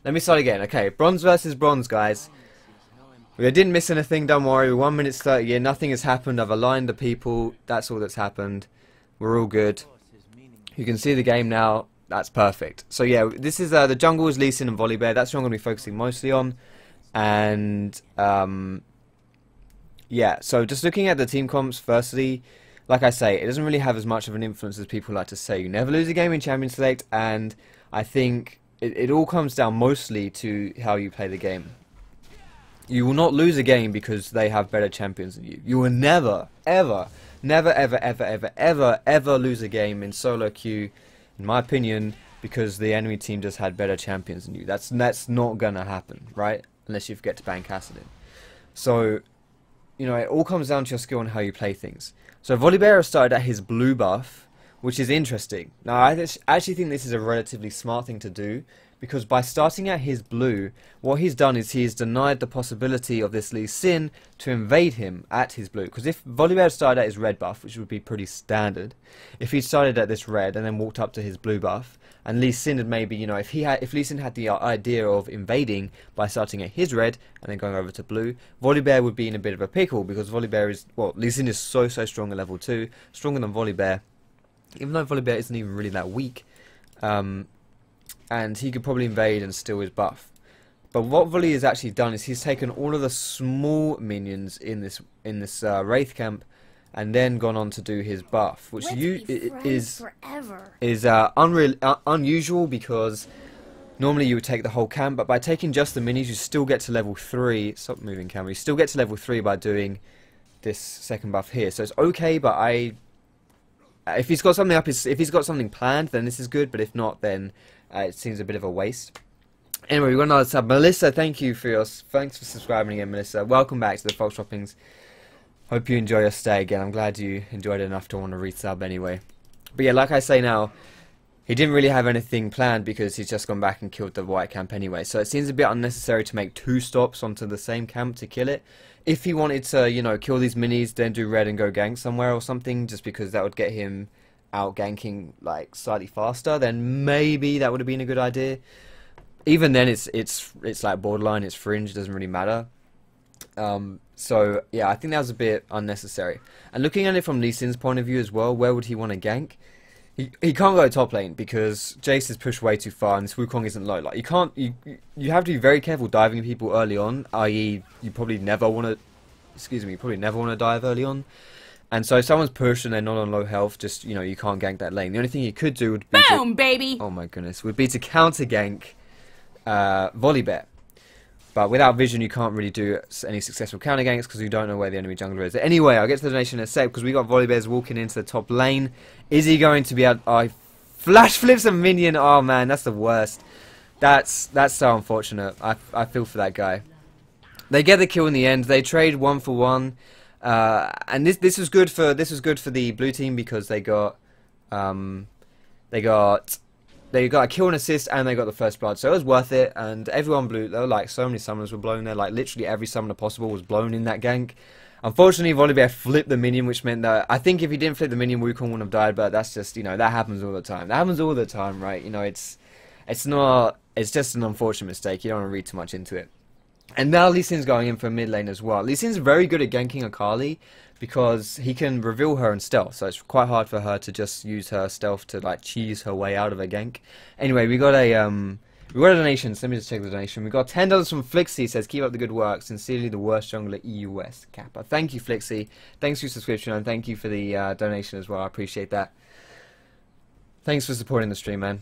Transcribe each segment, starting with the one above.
Let me start again. Okay, bronze versus bronze, guys. We didn't miss anything, don't worry. We're 1 minute 30 in. Nothing has happened. I've aligned the people. That's all that's happened. We're all good. You can see the game now. That's perfect. So yeah, this is the jungle is Lee Sin and Volibear. That's what I'm going to be focusing mostly on. And yeah, so just looking at the team comps, firstly, like I say, it doesn't really have as much of an influence as people like to say. You never lose a game in Champion Select, and I think it all comes down mostly to how you play the game. You will not lose a game because they have better champions than you. You will never, ever, never, ever, ever, ever, ever, ever lose a game in solo queue, in my opinion, because the enemy team just had better champions than you. That's not gonna happen, right? Unless you forget to ban Cassidin. So, you know, it all comes down to your skill and how you play things. So Volibear started at his blue buff, which is interesting. Now, I actually think this is a relatively smart thing to do, because by starting at his blue, what he's done is he's denied the possibility of this Lee Sin to invade him at his blue. Because if Volibear started at his red buff, which would be pretty standard, if he started at this red and then walked up to his blue buff, and Lee Sin had maybe, you know, if Lee Sin had the idea of invading by starting at his red and then going over to blue, Volibear would be in a bit of a pickle, because Volibear is, well, Lee Sin is so strong at level 2, stronger than Volibear, even though Volibear isn't even really that weak. And he could probably invade and steal his buff. But what Volley has actually done is he's taken all of the small minions in this Wraith camp, and then gone on to do his buff, which is unusual, because normally you would take the whole camp, but by taking just the minis, you still get to level 3. Stop moving, camera. You still get to level 3 by doing this second buff here. So it's okay, but if he's got something up, if he's got something planned, then this is good. But if not, then it seems a bit of a waste. Anyway, we've got another sub. Melissa, thanks for subscribing again, Melissa. Welcome back to the Foxdroppings. Hope you enjoy your stay again. I'm glad you enjoyed it enough to want to resub anyway. But yeah, like I say now, he didn't really have anything planned because he's just gone back and killed the white camp anyway. So it seems a bit unnecessary to make 2 stops onto the same camp to kill it. If he wanted to, you know, kill these minis, then do red and go gank somewhere or something, just because that would get him out ganking like slightly faster, then maybe that would have been a good idea. Even then, it's like borderline, it's fringe, it doesn't really matter. So yeah, I think that was a bit unnecessary. And looking at it from Lee Sin's point of view as well, where would he want to gank? He can't go top lane because Jace is pushed way too far and this Wukong isn't low. Like you have to be very careful diving people early on, i.e. you probably never want to dive early on. And so if someone's pushed and they're not on low health, just, you know, you can't gank that lane. The only thing you could do would be baby! Oh my goodness, would be to counter gank Volibear. But without vision, you can't really do any successful counter ganks because you don't know where the enemy jungler is. Anyway, I'll get to the donation in a sec because we got Volibears walking into the top lane. Is he going to be able... Oh, flash flips a minion. Oh man, that's the worst. That's so unfortunate. I feel for that guy. They get the kill in the end. They trade 1 for 1. And this was good for the blue team because they got a kill and assist and they got the first blood, so it was worth it. And everyone blew. There were like so many summoners were blown there. Like literally every summoner possible was blown in that gank. Unfortunately, Volibear flipped the minion, which meant that I think if he didn't flip the minion, Wukong wouldn't have died. But that's just, you know, that happens all the time. That happens all the time, right? You know, it's just an unfortunate mistake. You don't want to read too much into it. And now Lee Sin's going in for mid lane as well. Lee Sin's very good at ganking Akali because he can reveal her in stealth, so it's quite hard for her to just use her stealth to like cheese her way out of a gank. Anyway, we got a donation. So let me just check the donation. We got $10 from Flixie. Says keep up the good work. Sincerely, the worst jungler EUS Kappa. Thank you, Flixie. Thanks for your subscription and thank you for the donation as well. I appreciate that. Thanks for supporting the stream, man.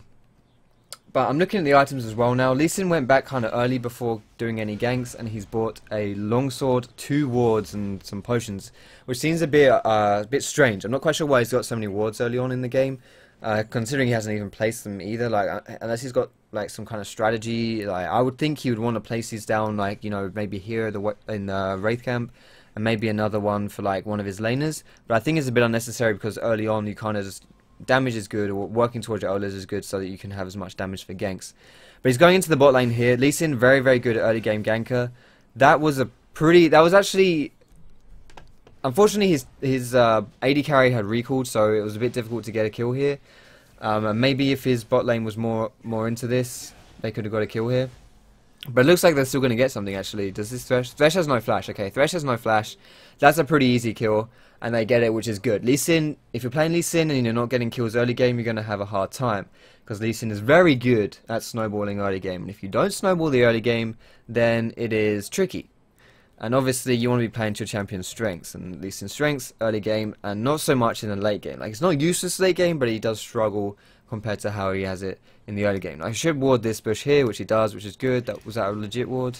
But I'm looking at the items as well now. Lee Sin went back kind of early before doing any ganks, and he's bought a longsword, 2 wards, and some potions, which seems a bit strange. I'm not quite sure why he's got so many wards early on in the game, considering he hasn't even placed them either. Like unless he's got like some kind of strategy. Like I would think he would want to place these down, like, you know, maybe here in the Wraith camp, and maybe another one for like one of his laners. But I think it's a bit unnecessary because early on you kind of just... Damage is good, or working towards your Olas is good so that you can have as much damage for ganks. But he's going into the bot lane here. Lee Sin, very good at early game ganker. That was actually... Unfortunately, his AD carry had recalled, so it was a bit difficult to get a kill here. And maybe if his bot lane was more into this, they could have got a kill here. But it looks like they're still going to get something, actually. Does this Thresh? Thresh has no flash. Okay, Thresh has no flash. That's a pretty easy kill, and they get it, which is good. Lee Sin, if you're playing Lee Sin and you're not getting kills early game, you're going to have a hard time. Because Lee Sin is very good at snowballing early game. And if you don't snowball the early game, then it is tricky. And obviously, you want to be playing to your champion's strengths. And Lee Sin's strengths, early game, and not so much in the late game. Like, it's not useless late game, but he does struggle compared to how he has it in the early game. Now, I should ward this bush here, which he does, which is good. Was that a legit ward?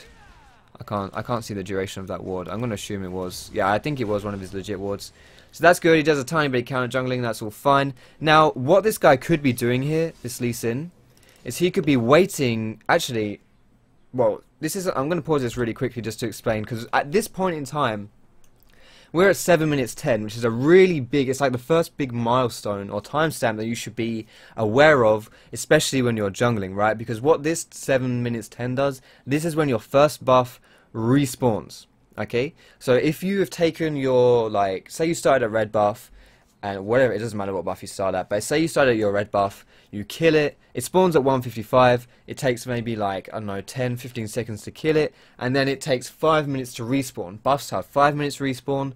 I can't see the duration of that ward. I'm going to assume it was. Yeah, I think it was one of his legit wards. So that's good. He does a tiny bit of counter jungling. That's all fine. Now, what this guy could be doing here, this Lee Sin, is he could be waiting. Actually, well, this is. I'm going to pause this really quickly just to explain, because at this point in time, we're at 7 minutes 10, which is a really big, it's like the first big milestone or timestamp that you should be aware of, especially when you're jungling, right? Because what this 7 minutes 10 does, this is when your first buff respawns, okay? So if you have taken your, like, say you started at red buff, and whatever, it doesn't matter what buff you start at, but say you start at your red buff, you kill it, it spawns at 155, it takes maybe like, I don't know, 10-15 seconds to kill it, and then it takes 5 minutes to respawn. Buffs have 5 minutes respawn,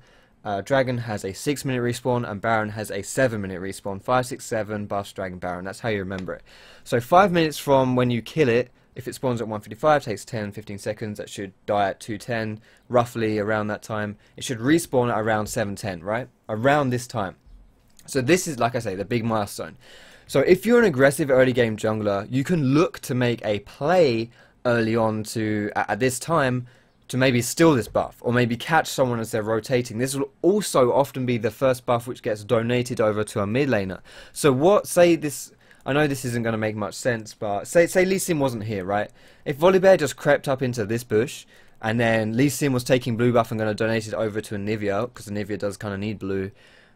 Dragon has a 6 minute respawn, and Baron has a 7 minute respawn. 5, 6, 7, buffs, Dragon, Baron, that's how you remember it. So 5 minutes from when you kill it, if it spawns at 155, takes 10-15 seconds, that should die at 210, roughly around that time. It should respawn at around 710, right? Around this time. So this is, like I say, the big milestone. So if you're an aggressive early game jungler, you can look to make a play early on to, at this time, to maybe steal this buff, or maybe catch someone as they're rotating. This will also often be the first buff which gets donated over to a mid laner. So what, say this, I know this isn't going to make much sense, but say Lee Sin wasn't here, right? If Volibear just crept up into this bush, and then Lee Sin was taking blue buff and going to donate it over to Anivia, because Anivia does kind of need blue,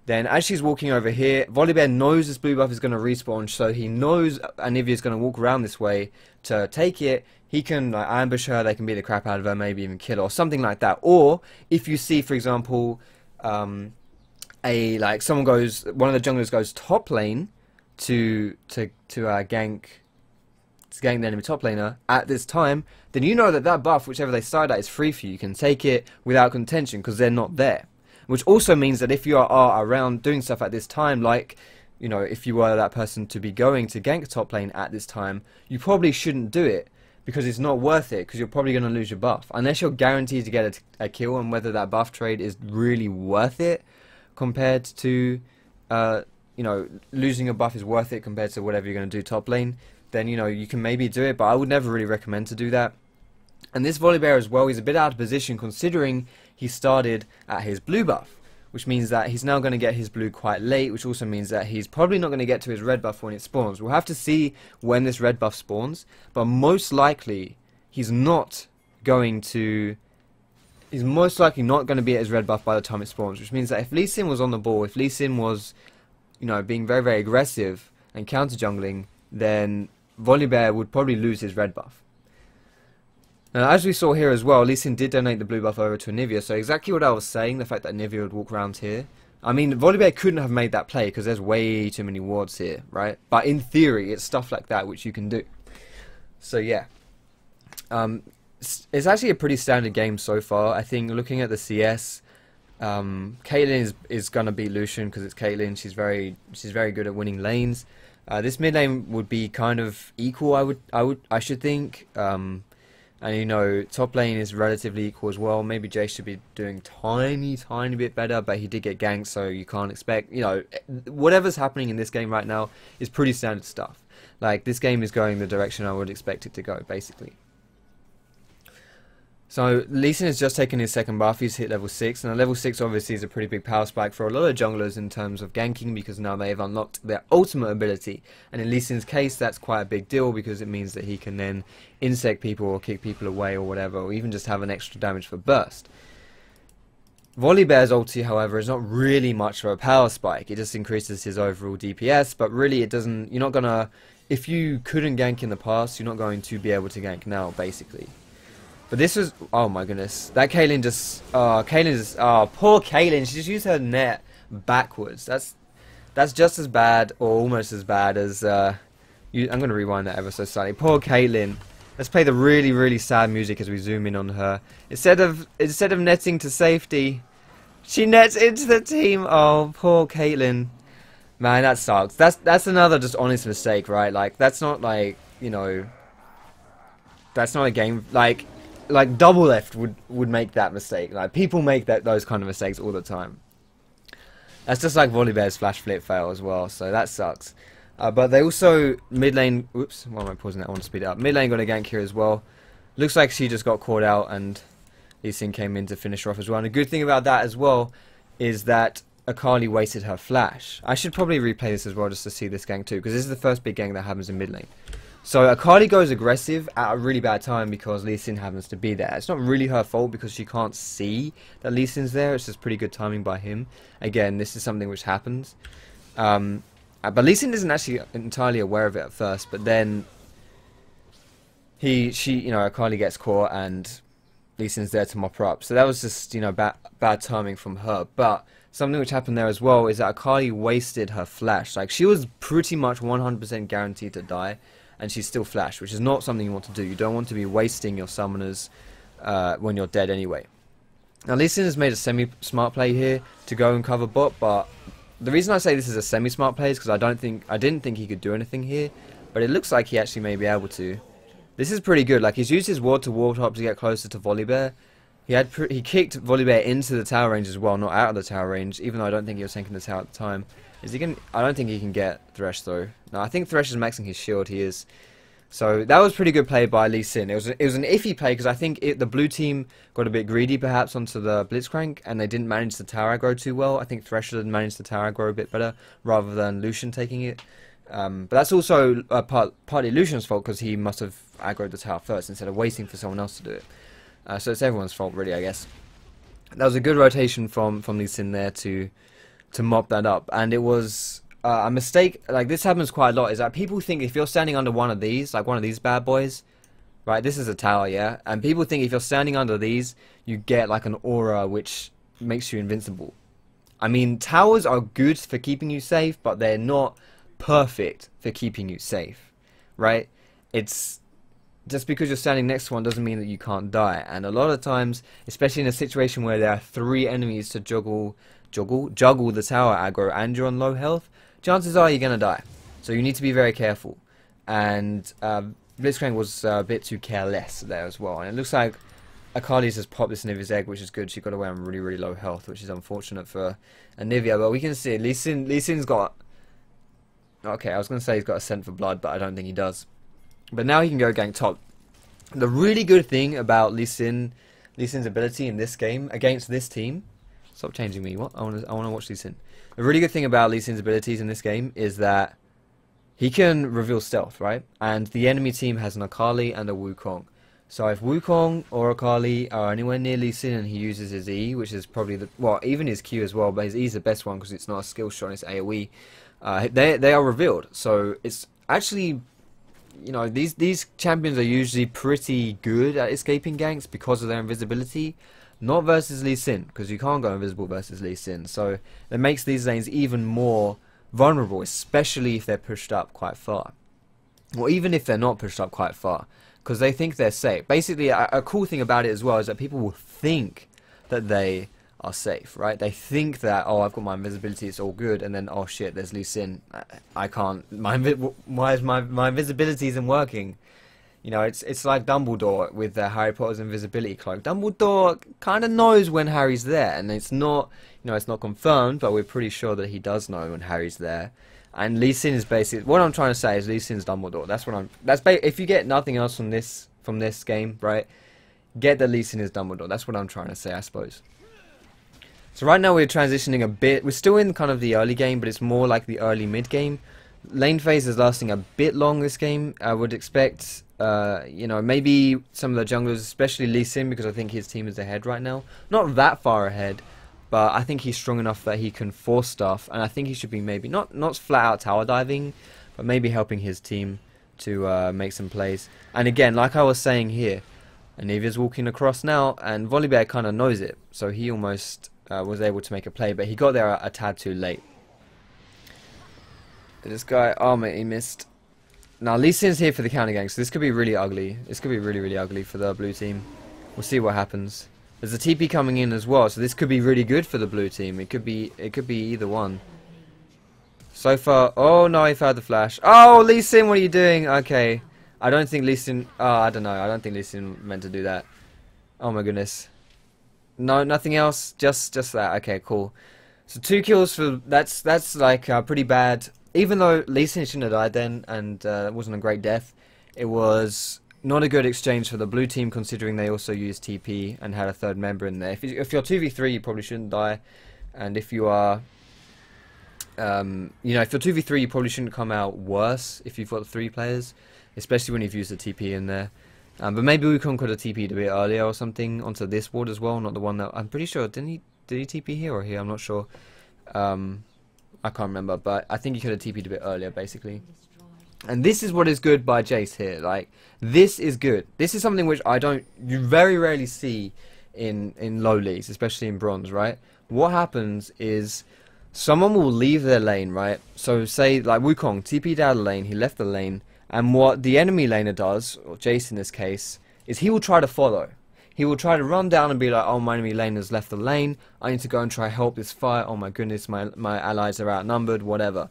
then as she's walking over here, Volibear knows this blue buff is going to respawn, so he knows Anivia is going to walk around this way to take it. He can like, ambush her, they can beat the crap out of her, maybe even kill her, or something like that. Or if you see, for example, one of the junglers goes top lane to gank the enemy top laner at this time, then you know that that buff, whichever they start at, is free for you. You can take it without contention because they're not there. Which also means that if you are around doing stuff at this time, like, you know, if you were that person to be going to gank top lane at this time, you probably shouldn't do it, because it's not worth it, because you're probably going to lose your buff. Unless you're guaranteed to get a kill, and whether that buff trade is really worth it compared to, you know, losing a buff is worth it compared to whatever you're going to do top lane, then, you know, you can maybe do it, but I would never really recommend to do that. And this Volibear as well, he's a bit out of position considering he started at his blue buff, which means that he's now going to get his blue quite late, which also means that he's probably not going to get to his red buff when it spawns. We'll have to see when this red buff spawns, but most likely he's not going to... He's most likely not going to be at his red buff by the time it spawns, which means that if Lee Sin was on the ball, if Lee Sin was, you know, being very, very aggressive and counter jungling, then Volibear would probably lose his red buff. Now, as we saw here as well, Lee Sin did donate the blue buff over to Anivia, so exactly what I was saying, the fact that Anivia would walk around here. I mean, Volibear couldn't have made that play because there's way too many wards here, right? But in theory, it's stuff like that which you can do. So yeah. It's actually a pretty standard game so far. I think looking at the CS, Caitlyn is gonna beat Lucian because it's Caitlyn. She's very good at winning lanes. This mid lane would be kind of equal. I should think. And you know, top lane is relatively equal as well. Maybe Jay should be doing tiny bit better, but he did get ganked, so you can't expect, you know, whatever's happening in this game right now is pretty standard stuff. Like, this game is going the direction I would expect it to go, basically. So, Lee Sin has just taken his second buff, he's hit level 6, and level 6 obviously is a pretty big power spike for a lot of junglers in terms of ganking, because now they've unlocked their ultimate ability, and in Lee Sin's case that's quite a big deal, because it means that he can then insect people or kick people away or whatever, or even just have an extra damage for burst. Volibear's ulti, however, is not really much of a power spike, it just increases his overall DPS, but really it doesn't, you're not gonna, if you couldn't gank in the past, you're not going to be able to gank now, basically. But this was, oh my goodness, that Caitlyn just, poor Caitlyn, she just used her net backwards. That's just as bad, or almost as bad as, I'm going to rewind that ever so slightly. Poor Caitlyn Let's play the really, really sad music as we zoom in on her. Instead of netting to safety, she nets into the team. Oh, poor Caitlyn. Man, that sucks. That's another just honest mistake, right? Like, that's not like, you know, that's not a game like double left would make that mistake. Like, people make those kind of mistakes all the time. That's just like Volibear's flash flip fail as well, so that sucks. But they also mid lane. Oops, why am I pausing that? I want to speed it up. Mid lane got a gank here as well. Looks like she just got caught out, and Lee Sin came in to finish her off as well. And a good thing about that as well is that Akali wasted her flash. I should probably replay this as well just to see this gank too, because this is the first big gank that happens in mid lane. So Akali goes aggressive at a really bad time because Lee Sin happens to be there. It's not really her fault because she can't see that Lee Sin's there. It's just pretty good timing by him. Again, this is something which happens. But Lee Sin isn't actually entirely aware of it at first, but then Akali gets caught and Lee Sin's there to mop her up. So that was just, bad timing from her. But something which happened there as well is that Akali wasted her flash. Like, she was pretty much 100% guaranteed to die, and she still flashed, which is not something you want to do. You don't want to be wasting your summoners when you're dead anyway. Now, Lee Sin has made a semi-smart play here to go and cover bot, but the reason I say this is a semi-smart play is because I didn't think he could do anything here, but it looks like he actually may be able to. This is pretty good. Like, he's used his ward to ward up to get closer to Volibear. He kicked Volibear into the tower range as well, not out of the tower range, even though I don't think he was tanking the tower at the time. I don't think he can get Thresh though. No, I think Thresh is maxing his shield. He is. So that was pretty good play by Lee Sin. It was an iffy play because I think the blue team got a bit greedy perhaps onto the Blitzcrank and they didn't manage the tower aggro too well. I think Thresh had managed the tower aggro a bit better rather than Lucian taking it. But that's also partly Lucian's fault because he must have aggroed the tower first instead of waiting for someone else to do it. So it's everyone's fault really, I guess. That was a good rotation from Lee Sin there to mop that up, and it was a mistake. Like, this happens quite a lot, is that people think if you're standing under one of these, like one of these bad boys, right, this is a tower, yeah, and people think if you're standing under these, you get like an aura which makes you invincible. I mean, towers are good for keeping you safe, but they're not perfect for keeping you safe, right? It's just because you're standing next to one doesn't mean that you can't die, and a lot of times, especially in a situation where there are 3 enemies to juggle the tower aggro and you're on low health, chances are you're gonna die. So you need to be very careful. And Blitzcrank was a bit too careless there as well. And it looks like Akali's just popped this Nivea's egg, which is good. She got away on really, really low health, which is unfortunate for Nivea. But we can see Lee Sin's got... Okay, I was gonna say he's got a scent for blood, but I don't think he does. But now he can go gank top. The really good thing about Lee Sin's ability in this game against this team... Stop changing me. What? I want to watch Lee Sin. The really good thing about Lee Sin's abilities in this game is that he can reveal stealth, right? And the enemy team has an Akali and a Wukong. So if Wukong or Akali are anywhere near Lee Sin and he uses his E, which is probably even his Q as well, but his E is the best one because it's not a skill shot, it's AoE. They are revealed. So it's actually, these champions are usually pretty good at escaping ganks because of their invisibility. Not versus Lee Sin, because you can't go invisible versus Lee Sin. So that makes these lanes even more vulnerable, especially if they're pushed up quite far. Or even if they're not pushed up quite far, because they think they're safe. Basically, a cool thing about it as well is that people will think that they are safe, right? They think that, oh, I've got my invisibility, it's all good, and then, oh shit, there's Lee Sin. I can't, why is my invisibility isn't working? It's like Dumbledore with Harry Potter's invisibility cloak. Dumbledore kind of knows when Harry's there, and it's not, it's not confirmed, but we're pretty sure that he does know when Harry's there. And Lee Sin is basically, what I'm trying to say is Lee Sin's Dumbledore. If you get nothing else from this game, right? Get that Lee Sin is Dumbledore. That's what I'm trying to say, I suppose. So right now we're transitioning a bit. We're still in kind of the early game, but it's more like the early mid game. Lane phase is lasting a bit long this game. I would expect, maybe some of the junglers, especially Lee Sin, because I think his team is ahead right now. Not that far ahead, but I think he's strong enough that he can force stuff, and I think he should be maybe not flat out tower diving, but maybe helping his team to make some plays. And again, like I was saying here, Anivia's walking across now, and Volibear kind of knows it, so he almost was able to make a play, but he got there a tad too late. This guy, oh mate, he missed. Now Lee Sin's here for the counter gank, so this could be really ugly. This could be really, really ugly for the blue team. We'll see what happens. There's a TP coming in as well, so this could be really good for the blue team. It could be either one. So far, oh no, he fired the flash. Oh, Lee Sin, what are you doing? Okay, I don't think Lee Sin. I don't know. I don't think Lee Sin meant to do that. Oh my goodness. No, nothing else. Just that. Okay, cool. So 2 kills for that's like pretty bad. Even though Lee Sin shouldn't have died then, and it wasn't a great death, it was not a good exchange for the blue team, considering they also used TP and had a third member in there. If you're 2v3, you probably shouldn't die, and if you are, you know, if you're 2v3, you probably shouldn't come out worse if you've got 3 players, especially when you've used the TP in there. But maybe Wukong could have TP'd a bit earlier or something onto this ward as well, not the one that I'm pretty sure did he TP here or here? I'm not sure. I can't remember, but I think he could have TP'd a bit earlier, basically. And this is what is good by Jace here. Like, this is good. This is something which you very rarely see in low leagues, especially in bronze, right? What happens is someone will leave their lane, right? So say like Wukong TP'd out of the lane, he left the lane, and what the enemy laner does, or Jace in this case, is he will try to follow. He will try to run down and be like, oh, my enemy laner's left the lane, I need to go and try help this fight, oh my goodness, my allies are outnumbered, whatever.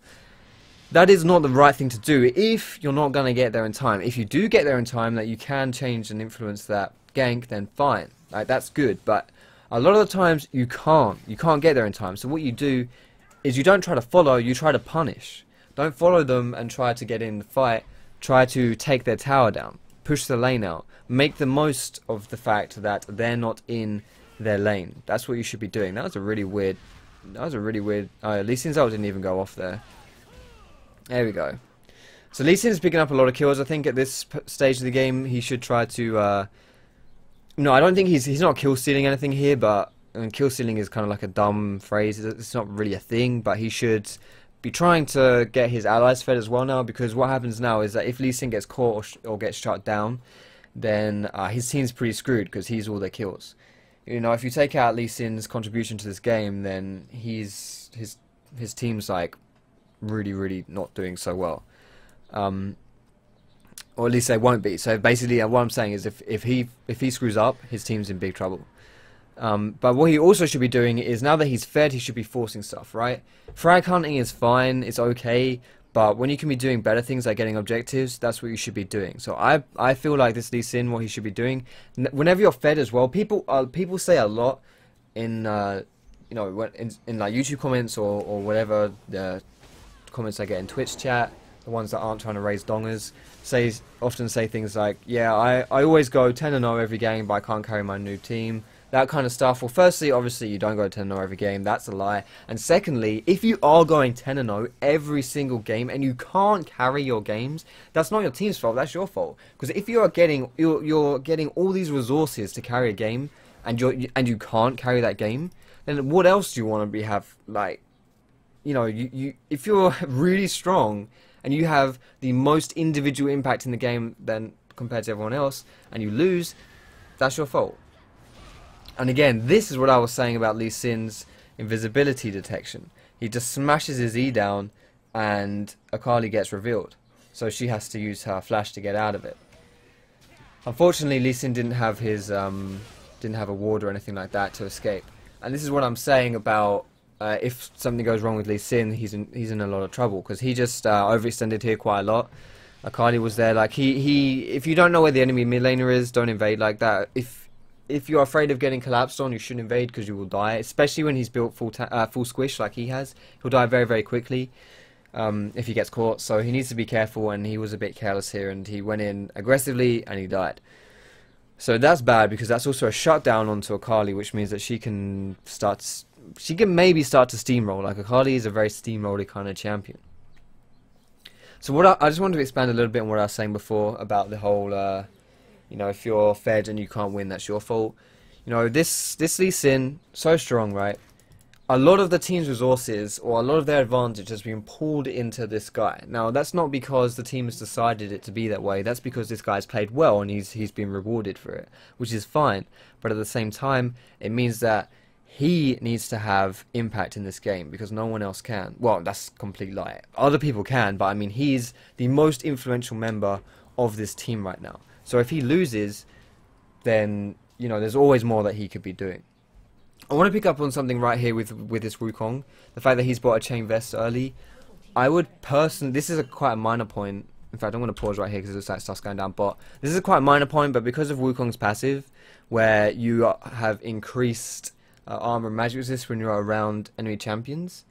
That is not the right thing to do if you're not going to get there in time. If you do get there in time, that you can change and influence that gank, then fine. Like, that's good. But a lot of the times you can't. You can't get there in time. So what you do is you don't try to follow, you try to punish. Don't follow them and try to get in the fight. Try to take their tower down. Push the lane out. Make the most of the fact that they're not in their lane. That's what you should be doing. That was a really weird... Lee Sin's ult didn't even go off there. There we go. So Lee Sin's picking up a lot of kills. I think at this stage of the game he should try to... No, I don't think he's not kill stealing anything here, but kill stealing is kind of like a dumb phrase. It's not really a thing, but he should be trying to get his allies fed as well now, because what happens now is that if Lee Sin gets caught or gets shut down, then his team's pretty screwed because he's all their kills. You know, if you take out Lee Sin's contribution to this game, then his team's like really not doing so well, or at least they won't be. So basically what I'm saying is if he screws up, his team's in big trouble. But what he also should be doing is, now that he's fed, he should be forcing stuff, right? Frag hunting is fine, it's okay, but when you can be doing better things like getting objectives, that's what you should be doing. So I feel like this Lee Sin, what he should be doing, whenever you're fed as well, people say a lot in you know, in like YouTube comments or whatever, the comments I get in Twitch chat, the ones that aren't trying to raise dongers, often say things like, yeah, I always go 10-0 every game, but I can't carry my new team. That kind of stuff. Well, firstly, obviously, you don't go 10-0 every game. That's a lie. And secondly, if you are going 10-0 every single game and you can't carry your games, that's not your team's fault. That's your fault. Because if you are you're getting all these resources to carry a game, and you can't carry that game, then what else do you want to have? Like, you know, if you're really strong and you have the most individual impact in the game then compared to everyone else, and you lose, that's your fault. And again, this is what I was saying about Lee Sin's invisibility detection. He just smashes his E down and Akali gets revealed. So she has to use her flash to get out of it. Unfortunately, Lee Sin didn't have a ward or anything like that to escape. And this is what I'm saying about if something goes wrong with Lee Sin, he's in a lot of trouble, because he just overextended here quite a lot. Akali was there, like if you don't know where the enemy mid laner is, don't invade like that. If you're afraid of getting collapsed on, you shouldn't invade, because you will die. Especially when he's built full squish like he has. He'll die very quickly if he gets caught. So he needs to be careful, and he was a bit careless here, and he went in aggressively and he died. So that's bad, because that's also a shutdown onto Akali, which means that she can maybe start to steamroll. Like, Akali is a very steamroller kind of champion. So I just wanted to expand a little bit on what I was saying before about the whole you know, if you're fed and you can't win, that's your fault. You know, this Lee Sin, so strong, right? A lot of the team's resources, or a lot of their advantage, has been pulled into this guy. Now, that's not because the team has decided it to be that way. That's because this guy's played well and he's been rewarded for it, which is fine. But at the same time, it means that he needs to have impact in this game because no one else can. Well, that's a complete lie. Other people can, but I mean, he's the most influential member of this team right now. So if he loses, then, you know, there's always more that he could be doing. I want to pick up on something right here with this Wukong. The fact that he's bought a chain vest early. I would personally, this is quite a minor point. In fact, I'm going to pause right here because it looks like stuff's going down. But this is a quite a minor point, but because of Wukong's passive, where you have increased armor and magic resist when you're around enemy champions,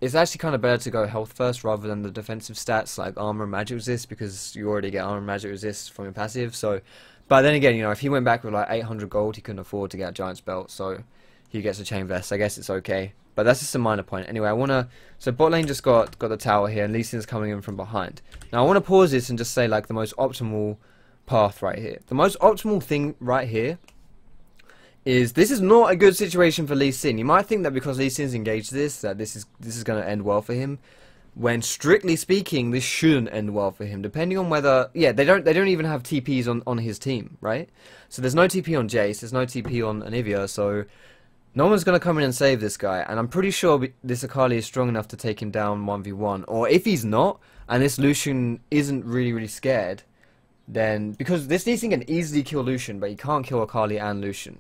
it's actually kind of better to go health first rather than the defensive stats like armor and magic resist, because you already get armor and magic resist from your passive. So, but then again, you know, if he went back with like 800 gold, he couldn't afford to get a Giant's Belt, so he gets a chain vest. I guess it's okay, but that's just a minor point. Anyway, I wanna, so bot lane just got the tower here, and Lee Sin's coming in from behind. Now I want to pause this and just say like the most optimal path right here. The most optimal thing right here is, this is not a good situation for Lee Sin. You might think that because Lee Sin's engaged this, that this is going to end well for him, when strictly speaking, this shouldn't end well for him. Depending on whether, yeah, they don't even have TPs on his team, right? So there's no TP on Jace, there's no TP on Anivia, so no one's going to come in and save this guy. And I'm pretty sure this Akali is strong enough to take him down 1v1. Or if he's not, and this Lucian isn't really scared, then, because this Lee Sin can easily kill Lucian, but he can't kill Akali and Lucian.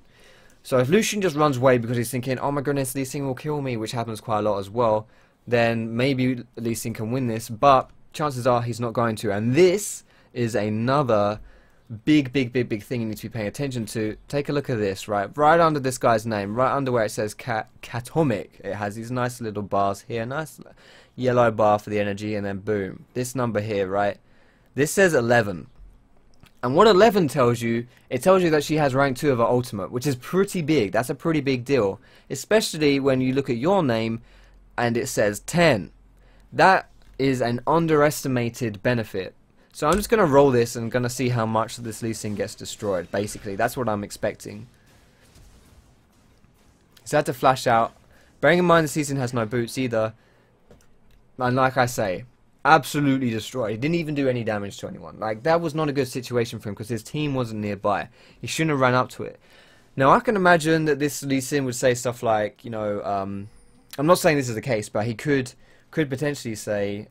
So if Lucian just runs away because he's thinking, oh my goodness, Lee Sin will kill me, which happens quite a lot as well, then maybe Lee Sin can win this, but chances are he's not going to. And this is another big thing you need to be paying attention to. Take a look at this, right under this guy's name, right under where it says Catomic, it has these nice little bars here, nice yellow bar for the energy, and then boom, this number here, right, this says 11. And what 11 tells you, it tells you that she has rank 2 of her ultimate, which is pretty big. That's a pretty big deal. Especially when you look at your name and it says 10. That is an underestimated benefit. So I'm just going to roll this and going to see how much this Lee Sin gets destroyed, basically. That's what I'm expecting. So I had to flash out. Bearing in mind the Lee Sin has no boots either. And like I say, absolutely destroyed. He didn't even do any damage to anyone. Like, that was not a good situation for him because his team wasn't nearby. He shouldn't have ran up to it. Now I can imagine that this Lee Sin would say stuff like, you know, I'm not saying this is the case, but he could potentially say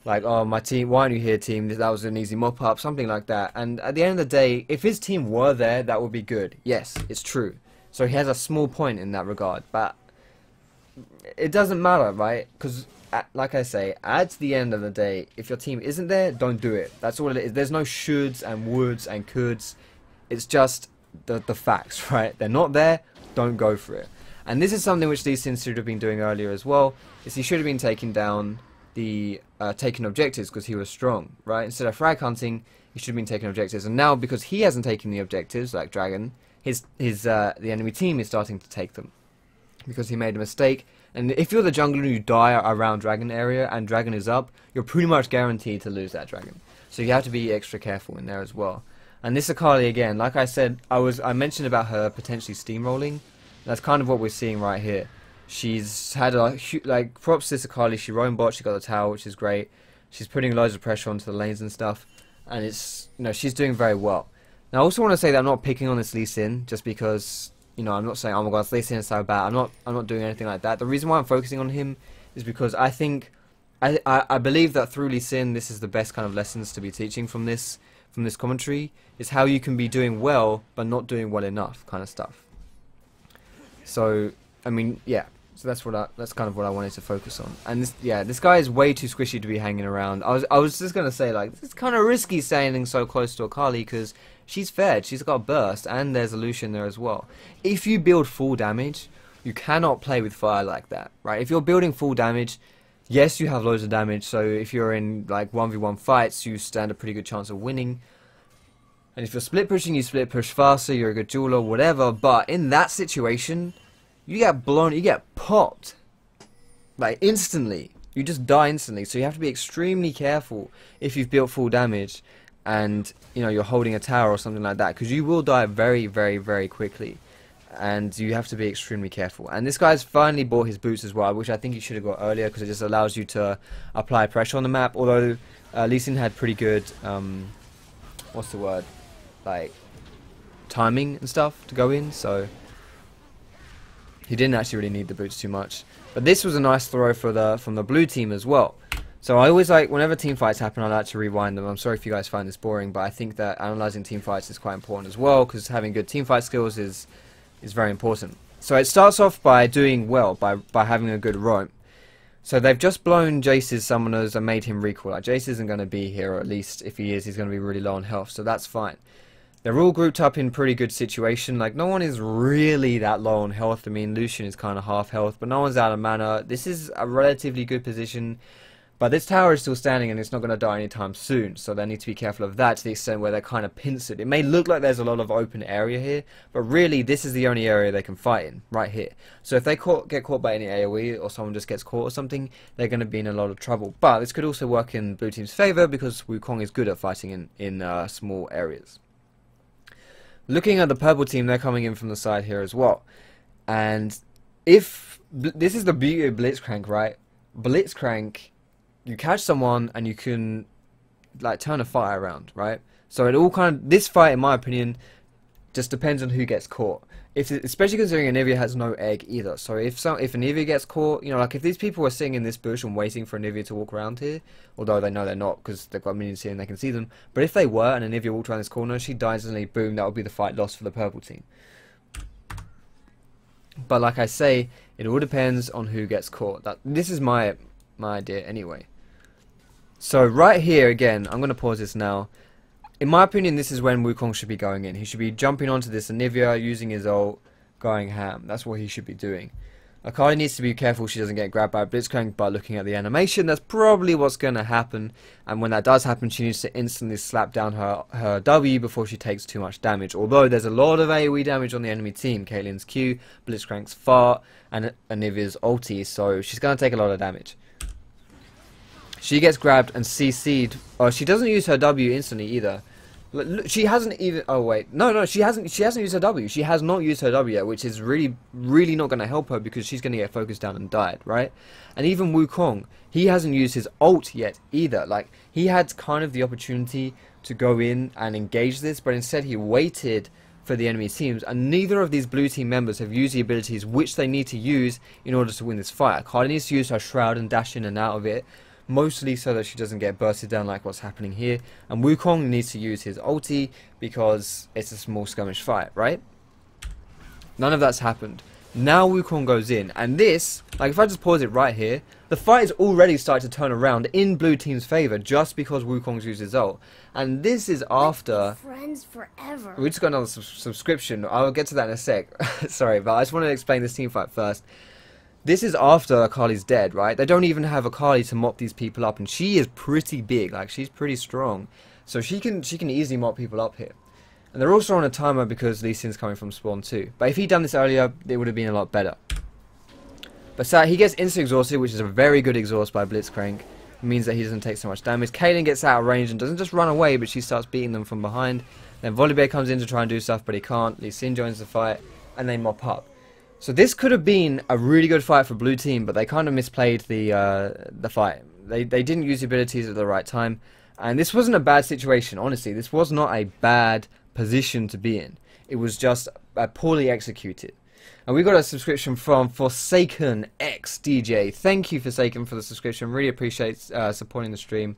like, oh, my team, why aren't you here, team? That was an easy mop up, something like that. And at the end of the day, if his team were there, that would be good. Yes, it's true. So he has a small point in that regard, but it doesn't matter, right? Because like I say, at the end of the day, if your team isn't there, don't do it. That's all it is. There's no shoulds and woulds and coulds. It's just the facts, right? They're not there, don't go for it. And this is something which Lee Sin should have been doing earlier as well, is he should have been taking down the taking objectives because he was strong, right? Instead of frag hunting, he should have been taking objectives. And now, because he hasn't taken the objectives, like Dragon, the enemy team is starting to take them because he made a mistake. And if you're the jungler and you die around Dragon area and Dragon is up, you're pretty much guaranteed to lose that Dragon. So you have to be extra careful in there as well. And this Akali again, like I said, I mentioned about her potentially steamrolling. That's kind of what we're seeing right here. She's had like, props to this Akali, she roam bot, she got the tower, which is great. She's putting loads of pressure onto the lanes and stuff. And it's, you know, she's doing very well. Now I also want to say that I'm not picking on this Lee Sin just because, you know, I'm not saying, oh my god, Lee Sin is so bad. I'm not doing anything like that. The reason why I'm focusing on him is because I think, I believe that through Lee Sin, this is the best kind of lessons to be teaching from this commentary, is how you can be doing well but not doing well enough, kind of stuff. So I mean, yeah. So that's kind of what I wanted to focus on. And this guy is way too squishy to be hanging around. I was just gonna say, like, it's kind of risky standing so close to Akali because she's fed, she's got burst, and there's a Lucian there as well. If you build full damage, you cannot play with fire like that, right? If you're building full damage, yes, you have loads of damage. So if you're in like 1v1 fights, you stand a pretty good chance of winning. And if you're split pushing, you split push faster. You're a good jeweler, whatever. But in that situation, you get blown, you get popped, like, instantly. You just die instantly. So you have to be extremely careful if you've built full damage and, you know, you're holding a tower or something like that, because you will die very quickly, and you have to be extremely careful. And this guy's finally bought his boots as well, which I think he should have got earlier, because it just allows you to apply pressure on the map. Although Lee Sin had pretty good what's the word, like, timing and stuff to go in, so He didn't actually really need the boots too much. But this was a nice throw from the blue team as well. So I always like, whenever team fights happen, I like to rewind them. I'm sorry if you guys find this boring, but I think that analysing team fights is quite important as well, because having good team fight skills is very important. So it starts off by doing well, by having a good roam. So they've just blown Jace's summoners and made him recall. Like, Jace isn't going to be here, or at least if he is, he's going to be really low on health, so that's fine. They're all grouped up in pretty good situation. Like, no one is really that low on health. I mean, Lucian is kind of half health, but no one's out of mana. This is a relatively good position. But this tower is still standing and it's not going to die anytime soon, so they need to be careful of that to the extent where they're kind of pincered. It may look like there's a lot of open area here, but really this is the only area they can fight in, right here. So if they get caught by any AoE or someone just gets caught or something, they're going to be in a lot of trouble. But this could also work in blue team's favour because Wukong is good at fighting in small areas. Looking at the purple team, they're coming in from the side here as well. And if this is the beauty of Blitzcrank, right? Blitzcrank, you catch someone and you can like turn a fight around, right? So it all kind of, this fight in my opinion just depends on who gets caught. Especially considering Anivia has no egg either. So if Anivia gets caught, you know, like if these people are sitting in this bush and waiting for Anivia to walk around here, although they know they're not because they've got minions here and they can see them, but if they were and Anivia walked around this corner, she dies instantly, boom, that would be the fight lost for the purple team. But like I say, it all depends on who gets caught. This is my idea anyway. So right here again, I'm going to pause this now. In my opinion, this is when Wukong should be going in. He should be jumping onto this Anivia, using his ult, going ham. That's what he should be doing. Akali needs to be careful she doesn't get grabbed by Blitzcrank by looking at the animation. That's probably what's going to happen. And when that does happen, she needs to instantly slap down her W before she takes too much damage. Although there's a lot of AoE damage on the enemy team. Caitlyn's Q, Blitzcrank's fart, and Anivia's ulti. So she's going to take a lot of damage. She gets grabbed and CC'd. Oh, she doesn't use her W instantly either. She hasn't even. Oh wait, no, she hasn't used her W. She has not used her W yet, which is really not going to help her because she's going to get focused down and died, right? And even Wukong, he hasn't used his ult yet either. Like, he had kind of the opportunity to go in and engage this, but instead he waited for the enemy teams, and neither of these blue team members have used the abilities which they need to use in order to win this fight. Akali needs to use her shroud and dash in and out of it, mostly so that she doesn't get bursted down like what's happening here. And Wukong needs to use his ulti because it's a small skirmish fight, right? None of that's happened. Now Wukong goes in, and this, like if I just pause it right here, the fight is already starting to turn around in blue team's favour just because Wukong's used his ult. And this is after... Friends forever. We just got another subscription. I'll get to that in a sec. Sorry, but I just want to explain this team fight first. This is after Akali's dead, right? They don't even have Akali to mop these people up, and she is pretty big, like she's pretty strong. So she can easily mop people up here. And they're also on a timer because Lee Sin's coming from spawn too. But if he'd done this earlier, it would have been a lot better. But so he gets instant exhausted, which is a very good exhaust by Blitzcrank. It means that he doesn't take so much damage. Caitlyn gets out of range and doesn't just run away, but she starts beating them from behind. Then Volibear comes in to try and do stuff, but he can't. Lee Sin joins the fight, and they mop up. So this could have been a really good fight for blue team, but they kind of misplayed the fight. They didn't use the abilities at the right time, and this wasn't a bad situation. Honestly, this was not a bad position to be in. It was just poorly executed. And we got a subscription from Forsaken X DJ. Thank you, Forsaken, for the subscription. Really appreciate supporting the stream.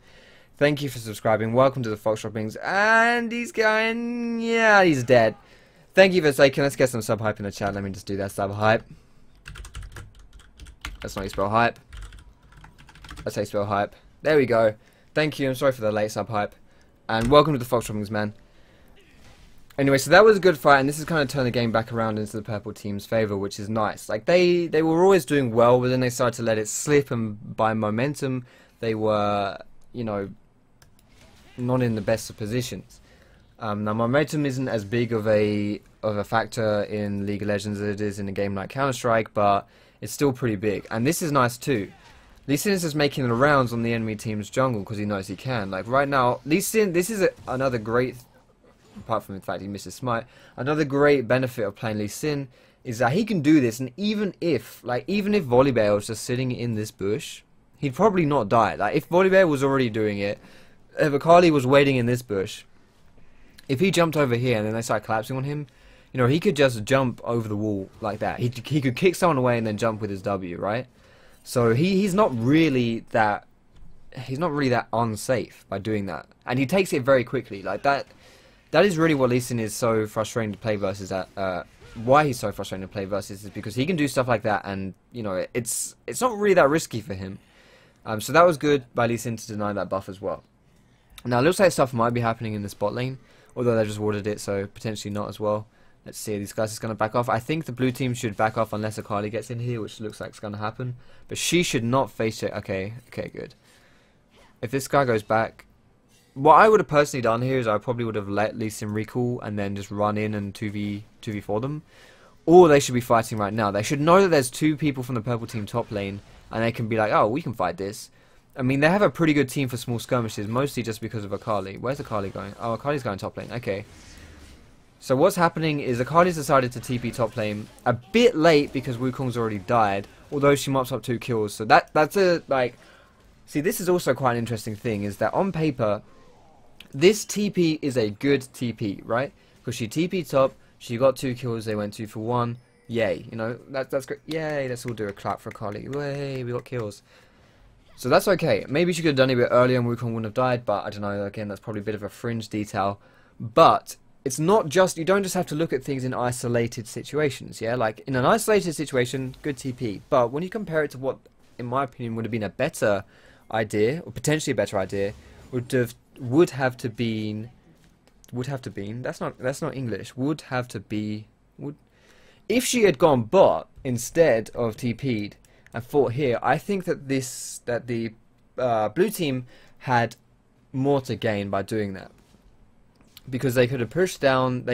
Thank you for subscribing. Welcome to the Foxdrop. And he's going, yeah, he's dead. Thank you for saying, let's get some sub hype in the chat. Let me just do that sub hype. That's not how you spell hype. That's how you spell hype. There we go. Thank you. I'm sorry for the late sub hype. And welcome to the Fox Droppings, man. Anyway, so that was a good fight, and this has kind of turned the game back around into the purple team's favour, which is nice. Like, they were always doing well, but then they started to let it slip, and by momentum, they were, you know, not in the best of positions. Now, momentum isn't as big of a factor in League of Legends as it is in a game like Counter-Strike, but it's still pretty big. And this is nice too. Lee Sin is just making the rounds on the enemy team's jungle because he knows he can. Like right now, Lee Sin, this is another great, apart from the fact he misses smite, another great benefit of playing Lee Sin is that he can do this, and even if Volibear was just sitting in this bush, he'd probably not die. Like if Volibear was already doing it, if Akali was waiting in this bush, if he jumped over here and then they start collapsing on him, You know, he could just jump over the wall like that. He could kick someone away and then jump with his W, right? So he's not really that unsafe by doing that, and he takes it very quickly. Like that is really what Lee Sin is so frustrating to play versus. Why he's so frustrating to play versus is because he can do stuff like that, and you know it's not really that risky for him. So that was good by Lee Sin to deny that buff as well. Now it looks like stuff might be happening in this bot lane, although they just warded it, so potentially not as well. Let's see, these guys are going to back off. I think the blue team should back off unless Akali gets in here, which looks like it's going to happen. But she should not face it. Okay, good. If this guy goes back, what I would have personally done here is I probably would have let Lee Sin recall and then just run in and 2v4 them. Or they should be fighting right now. They should know that there's two people from the purple team top lane, and they can be like, oh, we can fight this. I mean, they have a pretty good team for small skirmishes, mostly just because of Akali. Where's Akali going? Oh, Akali's going top lane. Okay. So what's happening is Akali's decided to TP top lane a bit late because Wukong's already died, although she mops up 2 kills. So that's a, like... See, this is also quite an interesting thing, is that on paper, this TP is a good TP, right? Because she TP'd top, she got 2 kills, they went 2 for 1. Yay, you know, that's great. Yay, let's all do a clap for Akali. Way, we got kills. So that's okay. Maybe she could have done it a bit earlier and Wukong wouldn't have died, but I don't know, again, that's probably a bit of a fringe detail. But it's not just, you don't just have to look at things in isolated situations, yeah? Like, in an isolated situation, good TP. But when you compare it to what, in my opinion, would have been a better idea, or potentially a better idea, would have to be, that's not English, if she had gone bot instead of TP'd and fought here, I think that the blue team had more to gain by doing that. Because they could have pushed down,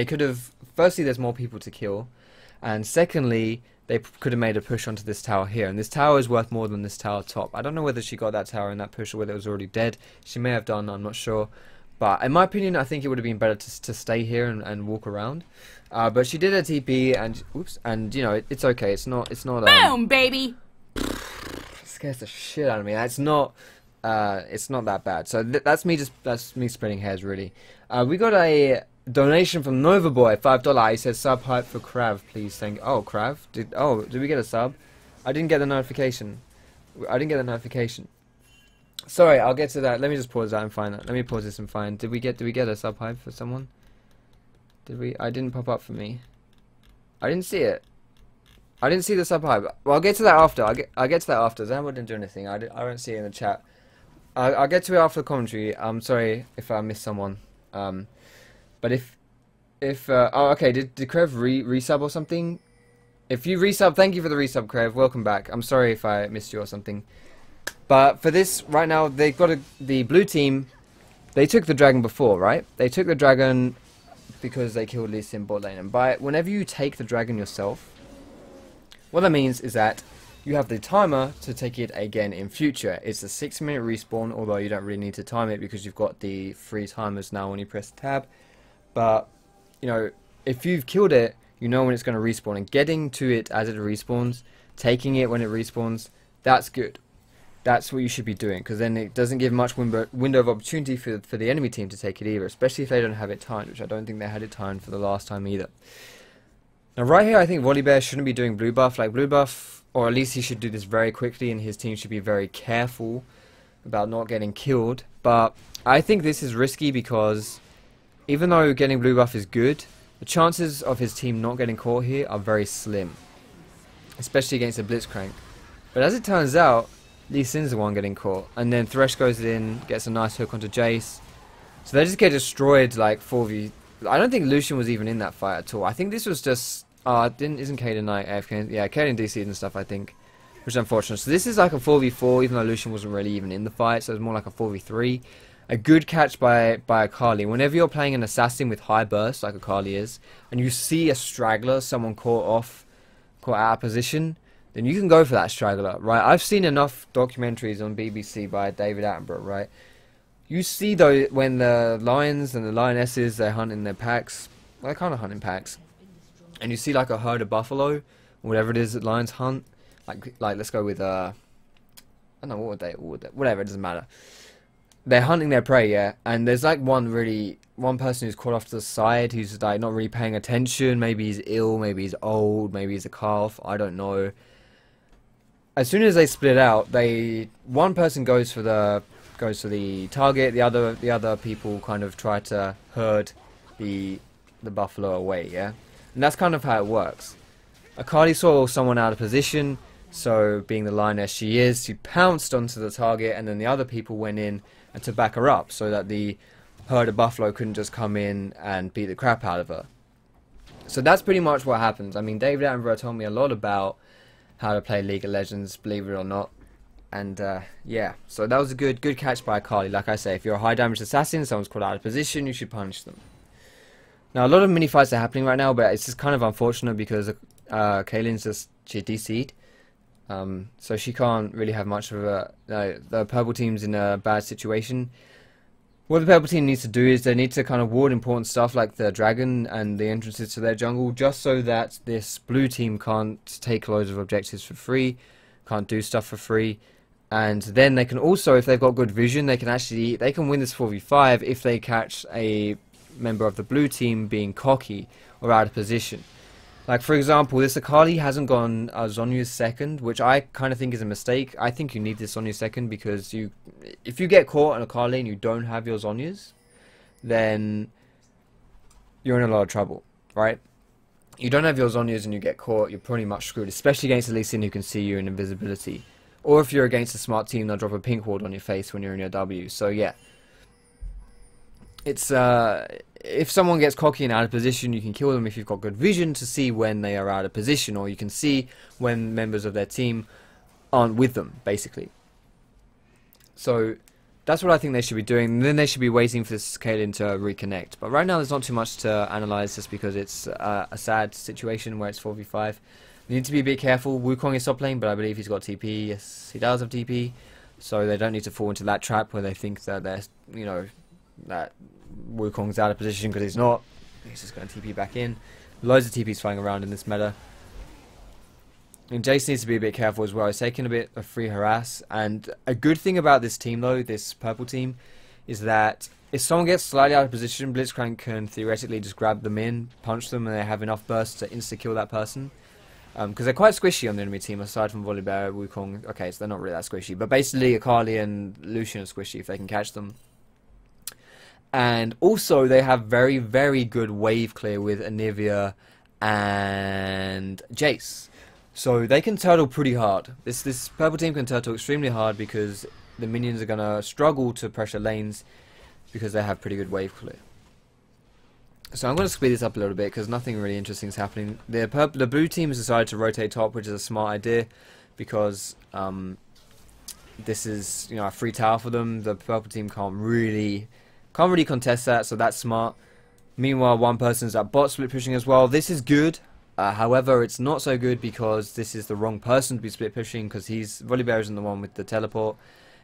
firstly there's more people to kill, and secondly, they could have made a push onto this tower here, and this tower is worth more than this tower top. I don't know whether she got that tower in that push or whether it was already dead. She may have done, I'm not sure. But in my opinion, I think it would have been better to stay here and walk around. But she did a TP, and oops, and you know it's okay. It's not. Boom, baby. It scares the shit out of me. It's not that bad. So that's me spreading hairs really. We got a donation from Novaboy, $5. He says sub hype for Krav, please. Thank. Oh, Krav. Did we get a sub? I didn't get the notification. Sorry, I'll get to that. Let me just pause that and find that. Let me pause this and find. Did we get a sub hype for someone? Did we? I didn't pop up for me. I didn't see it. I didn't see the sub hype. Well, I'll get to that after. I'll get to that after. Zambot didn't do anything. I don't see it in the chat. I'll get to it after the commentary. I'm sorry if I missed someone. But if oh, okay, did Krev resub or something? If you resub, thank you for the resub, Krev. Welcome back. I'm sorry if I missed you or something. But for this, right now, they've got the blue team. They took the dragon before, right? They took the dragon because they killed Lee Sin bot lane. And whenever you take the dragon yourself, what that means is that you have the timer to take it again in future. It's a 6-minute respawn, although you don't really need to time it because you've got the free timers now when you press tab. But, you know, if you've killed it, you know when it's going to respawn. And getting to it as it respawns, taking it when it respawns, that's good. That's what you should be doing, because then it doesn't give much window of opportunity for the enemy team to take it either, especially if they don't have it timed, which I don't think they had it timed for the last time either. Now right here I think Volibear shouldn't be doing blue buff. Like blue buff, or at least he should do this very quickly, and his team should be very careful about not getting killed. But I think this is risky because even though getting blue buff is good, the chances of his team not getting caught here are very slim, especially against a Blitzcrank. But as it turns out, Lee Sin's the one getting caught, and then Thresh goes in, gets a nice hook onto Jace. So they just get destroyed like 4v. I don't think Lucian was even in that fight at all. I think this was just isn't Kaden Knight AFK? Yeah, Kaden DC'd and stuff, I think, which is unfortunate. So this is like a 4v4, even though Lucian wasn't really even in the fight, so it was more like a 4v3. A good catch by Akali. Whenever you're playing an assassin with high burst like Akali is, and you see a straggler, someone caught out of position, then you can go for that straggler, right? I've seen enough documentaries on BBC by David Attenborough, right? You see though when the lions and the lionesses, they hunt in their packs. Well, they kind of hunt in packs, and you see like a herd of buffalo, or whatever it is that lions hunt. Like let's go with I don't know, what would they? Whatever, it doesn't matter. they're hunting their prey, yeah, and there's like one person who's caught off to the side who's like not really paying attention. Maybe he's ill, maybe he's old, maybe he's a calf, I don't know. As soon as they split out, one person goes for the target, the other people kind of try to herd the buffalo away, yeah? And that's kind of how it works. Akali saw someone out of position, so being the lioness she is, she pounced onto the target, and then the other people went in and to back her up so that the herd of buffalo couldn't just come in and beat the crap out of her. So that's pretty much what happens. I mean, David Attenborough told me a lot about how to play League of Legends, believe it or not. And yeah, so that was a good catch by Akali. Like I say, if you're a high damage assassin, someone's caught out of position, you should punish them. Now, a lot of mini fights are happening right now, but it's just kind of unfortunate because Kaylin's just DC'd. So she can't really have much of a... the purple team's in a bad situation. What the purple team needs to do is they need to kind of ward important stuff like the dragon and the entrances to their jungle, just so that this blue team can't take loads of objectives for free, can't do stuff for free. And then they can also, if they've got good vision, they can win this 4v5 if they catch a member of the blue team being cocky or out of position. Like, for example, this Akali hasn't gone Zhonya's second, which I kind of think is a mistake. I think you need this Zhonya second because if you get caught on Akali and you don't have your Zhonyas, then you're in a lot of trouble, right? You don't have your Zhonyas and you get caught, you're pretty much screwed, especially against a Lee Sin who can see you in invisibility. Or if you're against a smart team, they'll drop a pink ward on your face when you're in your W. So yeah, it's if someone gets cocky and out of position, you can kill them if you've got good vision to see when they are out of position, or you can see when members of their team aren't with them, basically. So that's what I think they should be doing. And then they should be waiting for this Kaylin to reconnect. But right now there's not too much to analyze just because it's a sad situation where it's 4v5. You need to be a bit careful. Wukong is top lane, but I believe he's got TP. Yes, he does have TP. So they don't need to fall into that trap where they think that they're, you know, that Wukong's out of position, because he's not. He's just going to TP back in. Loads of TPs flying around in this meta. And Jace needs to be a bit careful as well. He's taking a bit of free harass. And a good thing about this team, though, this purple team, is that if someone gets slightly out of position, Blitzcrank can theoretically just grab them in, punch them, and they have enough burst to insta-kill that person. Because they're quite squishy on the enemy team, aside from Volibear, Wukong. Okay, so they're not really that squishy. But basically, Akali and Lucian are squishy if they can catch them. And also, they have very, very good wave clear with Anivia and Jace. So they can turtle pretty hard. This purple team can turtle extremely hard because the minions are going to struggle to pressure lanes because they have pretty good wave clear. So I'm going to speed this up a little bit because nothing really interesting is happening. The blue team has decided to rotate top, which is a smart idea because this is, you know, a free tower for them. The purple team can't really contest that, so that's smart. Meanwhile, one person's at bot split pushing as well. This is good. However, it's not so good because this is the wrong person to be split pushing because Volibear isn't the one with the teleport.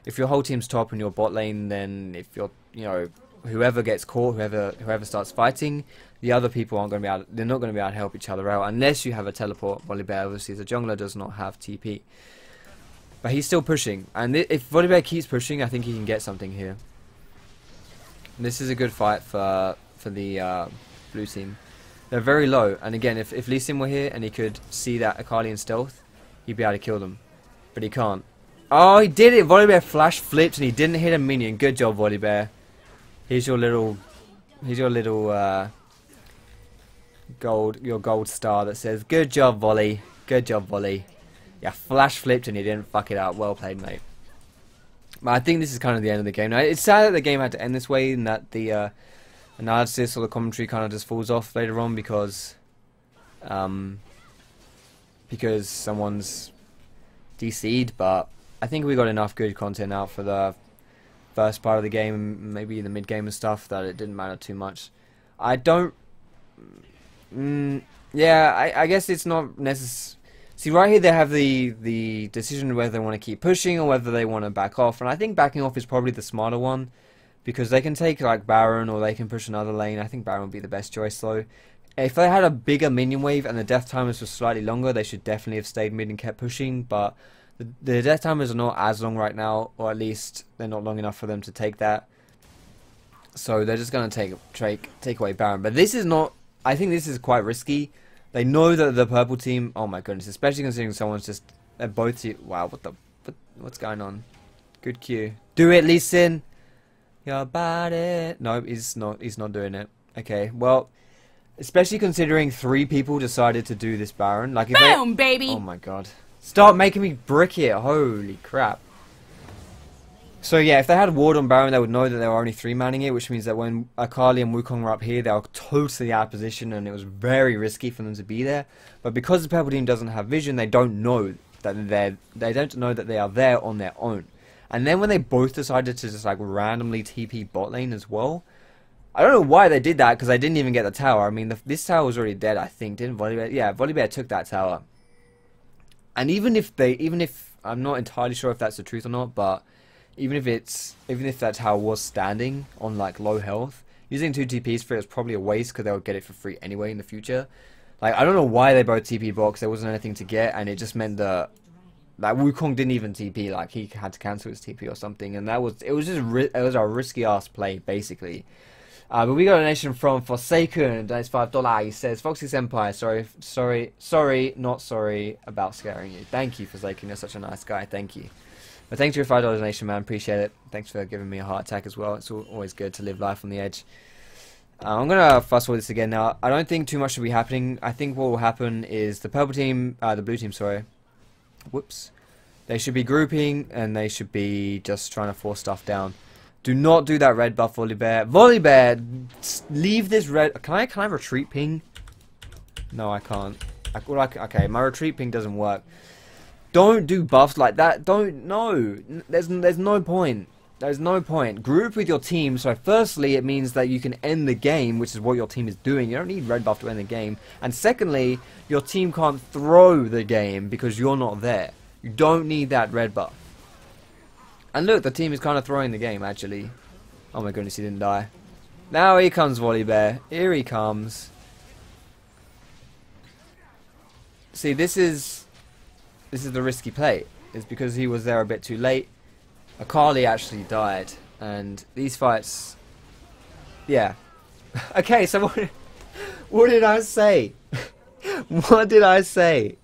If your whole team's top and you're bot lane, then if you're, you know, whoever gets caught, whoever starts fighting, the other people aren't going to be able. They're not going to be able to help each other out unless you have a teleport. Volibear, obviously, the jungler does not have TP, but he's still pushing. And if Volibear keeps pushing, I think he can get something here. This is a good fight for the blue team. They're very low, and again, if Lee Sin were here and he could see that Akali in stealth, he'd be able to kill them, but he can't. Oh, he did it! Volibear flash flipped and he didn't hit a minion. Good job, Volibear. Here's your little gold star that says, "Good job, Volley. Good job, Volley." Yeah, flash flipped and he didn't fuck it up. Well played, mate. But I think this is kind of the end of the game. Now, it's sad that the game had to end this way and that the analysis or the commentary kind of just falls off later on because someone's DC'd, but I think we got enough good content out for the first part of the game, maybe the mid game and stuff, that it didn't matter too much. I don't... yeah, I guess it's not necessary. See, right here they have the decision whether they want to keep pushing or whether they want to back off, and I think backing off is probably the smarter one, because they can take like Baron or they can push another lane. I think Baron would be the best choice though. If they had a bigger minion wave and the death timers were slightly longer, they should definitely have stayed mid and kept pushing, but The death timers are not as long right now, or at least they're not long enough for them to take that. So they're just going to take away Baron. But this is not... I think this is quite risky. They know that the purple team... Oh my goodness, especially considering someone's just... They're both... Wow, what's going on? Good cue. Do it, Lee Sin! You're about it. No, he's not doing it. Okay, well... Especially considering 3 people decided to do this Baron. Like if Boom, baby! Oh my god. Stop making me brick it. Holy crap. So yeah, if they had a ward on Baron, they would know that they were only 3-manning it, which means that when Akali and Wukong were up here, they were totally out of position, and it was very risky for them to be there. But because the purple team doesn't have vision, they don't know that they are there on their own. And then when they both decided to just like randomly TP bot lane as well, I don't know why they did that, because they didn't even get the tower. I mean, this tower was already dead, I think, didn't Volibear? Yeah, Volibear took that tower. And even if I'm not entirely sure if that's the truth or not, but even if that tower was standing on like low health, using 2 TPs for it was probably a waste, because they would get it for free anyway in the future. Like, I don't know why they both TP box. There wasn't anything to get, and it just meant that like Wukong didn't even TP. Like, he had to cancel his TP or something, and it was a risky ass play basically. But we got a donation from Forsaken. That's $5. He says, Foxy Senpai, sorry, not sorry about scaring you. Thank you, Forsaken. You're such a nice guy. Thank you. But thanks for your $5 donation, man. Appreciate it. Thanks for giving me a heart attack as well. It's always good to live life on the edge. I'm going to fast forward this again now. I don't think too much should be happening. I think what will happen is the purple team, the blue team, sorry. Whoops. They should be grouping, and they should be just trying to force stuff down. Do not do that red buff, Volibear. Volibear, leave this red... Can I retreat ping? No, I can't. Okay, my retreat ping doesn't work. Don't do buffs like that. No. There's no point. There's no point. Group with your team. So firstly, it means that you can end the game, which is what your team is doing. You don't need red buff to end the game. And secondly, your team can't throw the game because you're not there. You don't need that red buff. And look, the team is kind of throwing the game, actually. Oh my goodness, he didn't die. Now here comes Volibear. Here he comes. See, this is the risky play. It's because he was there a bit too late. Akali actually died. And these fights... Yeah. Okay, so what did I say? What did I say?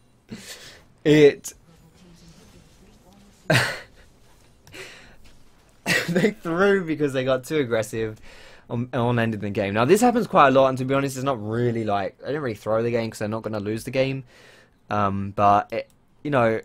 They threw because they got too aggressive on ending the game. Now this happens quite a lot, and to be honest, it's not really like they didn't really throw the game because they're not going to lose the game. But you know,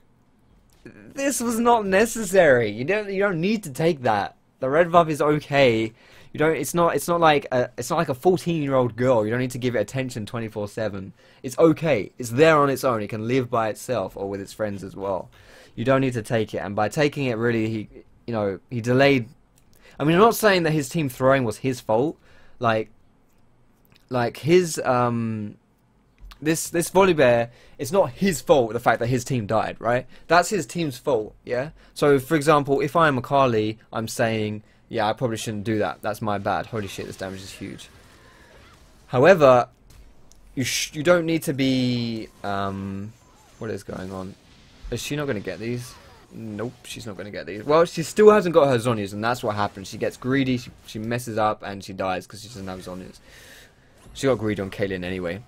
this was not necessary. You don't need to take that. The red buff is okay. You don't. It's not like a 14-year-old girl. You don't need to give it attention 24/7. It's okay. It's there on its own. It can live by itself or with its friends as well. You don't need to take it. And by taking it, really, he delayed. I mean, I'm not saying that his team throwing was his fault. Like his this Volibear, it's not his fault, the fact that his team died, right? That's his team's fault, yeah? So, for example, if I'm Akali, I'm saying, yeah, I probably shouldn't do that. That's my bad. Holy shit, this damage is huge. However, you don't need to be... what is going on? Is she not going to get these? Nope, she's not going to get these. Well, she still hasn't got her Zhonya's, and that's what happens. She gets greedy, she messes up, and she dies because she doesn't have Zhonya's. She got greedy on Caitlyn anyway.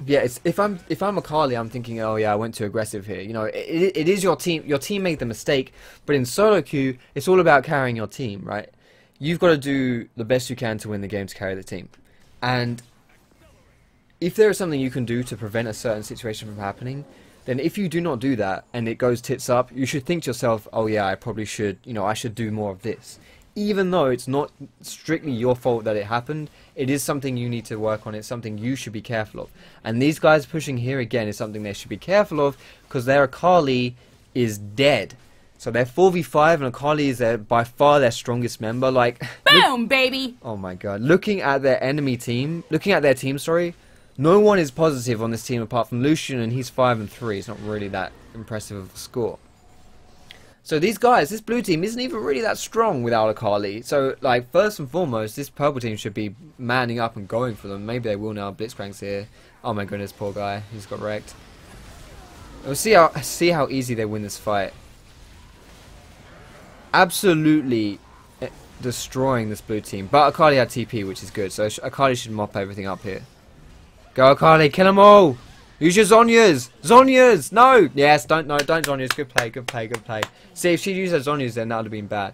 Yeah, if I'm Akali, I'm thinking, oh yeah, I went too aggressive here. You know, it is your team. Your team made the mistake, but in solo queue, it's all about carrying your team, right? You've got to do the best you can to win the game to carry the team. And if there is something you can do to prevent a certain situation from happening, then if you do not do that and it goes tits up, you should think to yourself, oh yeah, I probably should, I should do more of this. Even though it's not strictly your fault that it happened, it is something you need to work on. It's something you should be careful of. And these guys pushing here again is something they should be careful of, because their Akali is dead. So they're 4v5 and Akali is by far their strongest member. Like, boom, baby! Oh my god. Looking at their team, sorry, no one is positive on this team apart from Lucian, and he's 5-3. It's not really that impressive of a score. So these guys, this blue team isn't even really that strong without Akali. So, like, first and foremost, this purple team should be manning up and going for them. Maybe they will now. Blitzcrank's here. Oh my goodness, poor guy. He's got wrecked. We'll see how easy they win this fight. Absolutely destroying this blue team. But Akali had TP, which is good. So Akali should mop everything up here. Go Akali, kill them all! Use your Zhonya's! Zhonya's! No! Yes, don't Zhonya's. Good play, good play, good play. See, if she'd used her Zhonya's then that would have been bad.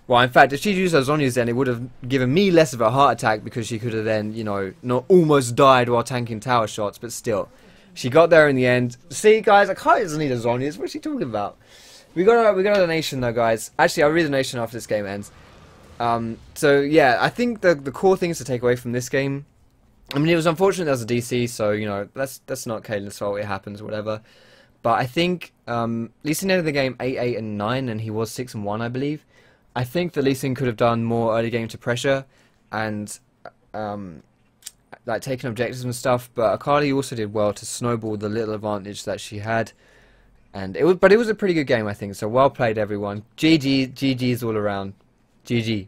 Well, in fact, if she'd used her Zhonya's then it would have given me less of a heart attack because she could have then, you know, not almost died while tanking tower shots, but still. She got there in the end. See, guys, Akali doesn't need a Zhonya's. What is she talking about? We got a donation though, guys. Actually, I'll read the donation after this game ends. So yeah, I think the core things to take away from this game. I mean, it was unfortunate there was a DC, so you know that's not Caden's fault. It happens, whatever. But I think Lee Sin ended the game 8-8 and 9, and he was 6-1, I believe. I think that Lee Sin could have done more early game to pressure and like taking objectives and stuff. But Akali also did well to snowball the little advantage that she had. And it was a pretty good game, I think. So well played, everyone. GG's all around. GG.